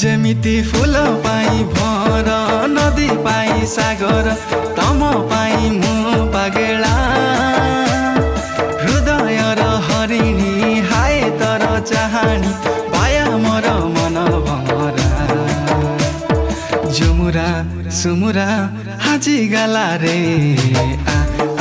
जेमिति फूल पाई भर नदी पाई सागर तम पाई मु पागेला हृदय र हरिणी हाय तर चाहनी पाया मोर मन भमरा झुमुरा सुमुरा हाजी गाला रे आ